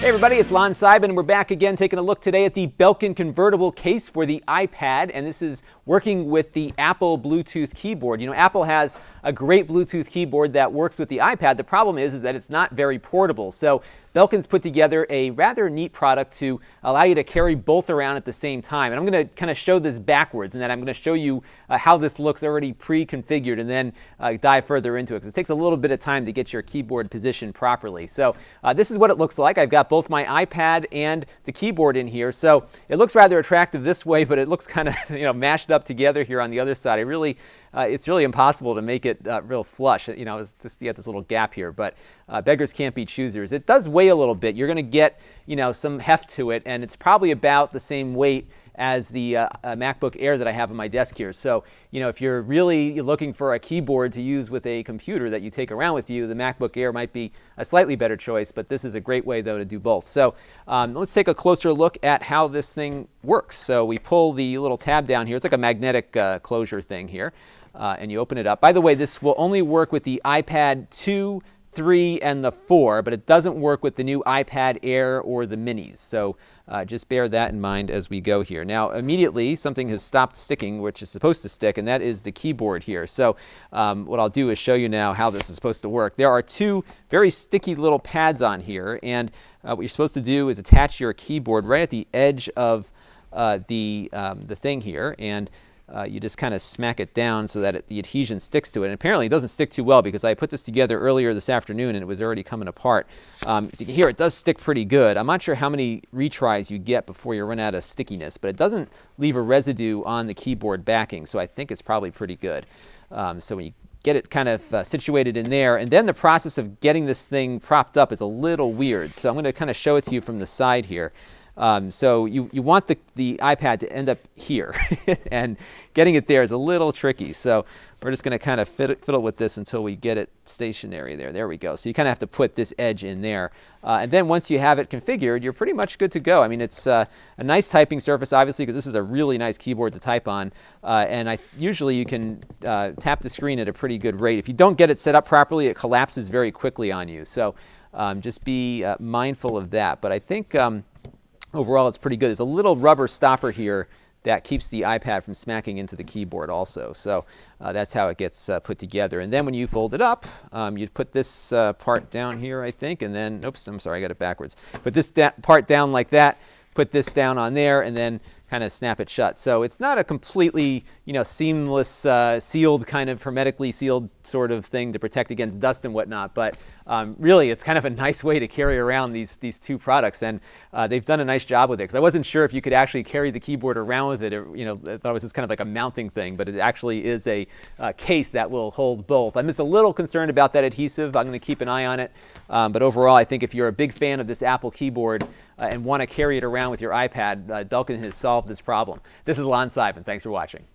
Hey everybody, it's Lon.TV. We're back again taking a look today at the Belkin convertible case for the iPad, and this is working with the Apple Bluetooth keyboard. You know, Apple has a great Bluetooth keyboard that works with the iPad. The problem is that it's not very portable. So Belkin's put together a rather neat product to allow you to carry both around at the same time. And I'm going to kind of show this backwards, and then I'm going to show you how this looks already pre-configured, and then dive further into it, because it takes a little bit of time to get your keyboard positioned properly. So this is what it looks like. I've got both my iPad and the keyboard in here. So it looks rather attractive this way, but it looks kind of mashed up together here on the other side. It's really impossible to make it real flush. You know, it's just, you have this little gap here, but beggars can't be choosers. It does weigh a little bit. You're going to get, some heft to it, and it's probably about the same weight as the Macbook Air that I have on my desk here. So, if you're really looking for a keyboard to use with a computer that you take around with you, the MacBook Air might be a slightly better choice, but this is a great way, though, to do both. So let's take a closer look at how this thing works. So we pull the little tab down here. It's like a magnetic closure thing here, and you open it up. By the way, this will only work with the iPad 2, 3, and the 4, but it doesn't work with the new iPad Air or the minis. So just bear that in mind as we go here. Now, immediately, something has stopped sticking, which is supposed to stick, and that is the keyboard here. So what I'll do is show you now how this is supposed to work. There are two very sticky little pads on here, and what you're supposed to do is attach your keyboard right at the edge of the thing here, and you just kind of smack it down so that the adhesion sticks to it. And apparently it doesn't stick too well, because I put this together earlier this afternoon and it was already coming apart. As you can hear, it does stick pretty good. I'm not sure how many retries you get before you run out of stickiness, but it doesn't leave a residue on the keyboard backing, so I think it's probably pretty good. So when you get it kind of situated in there, and then the process of getting this thing propped up is a little weird. So I'm going to kind of show it to you from the side here. So you want the iPad to end up here, and getting it there is a little tricky. So we're just going to kind of fiddle with this until we get it stationary there. There we go. So you kind of have to put this edge in there. And then once you have it configured, you're pretty much good to go. I mean, it's a nice typing surface, obviously, because this is a really nice keyboard to type on. And usually you can tap the screen at a pretty good rate. If you don't get it set up properly, it collapses very quickly on you. So just be mindful of that. But I think overall, it's pretty good. There's a little rubber stopper here that keeps the iPad from smacking into the keyboard also. So that's how it gets put together. And then when you fold it up, you put this part down here, I think, and then, oops, I'm sorry, I got it backwards. Put this part down like that, put this down on there, and then kind of snap it shut. So it's not a completely, seamless, sealed, kind of hermetically sealed sort of thing to protect against dust and whatnot. But really, it's kind of a nice way to carry around these two products, and they've done a nice job with it. Because I wasn't sure if you could actually carry the keyboard around with it. Or, I thought it was just kind of like a mounting thing, but it actually is a case that will hold both. I'm just a little concerned about that adhesive. I'm going to keep an eye on it. But overall, I think if you're a big fan of this Apple keyboard and want to carry it around with your iPad, Belkin has solved this problem. This is Lon.TV, and thanks for watching.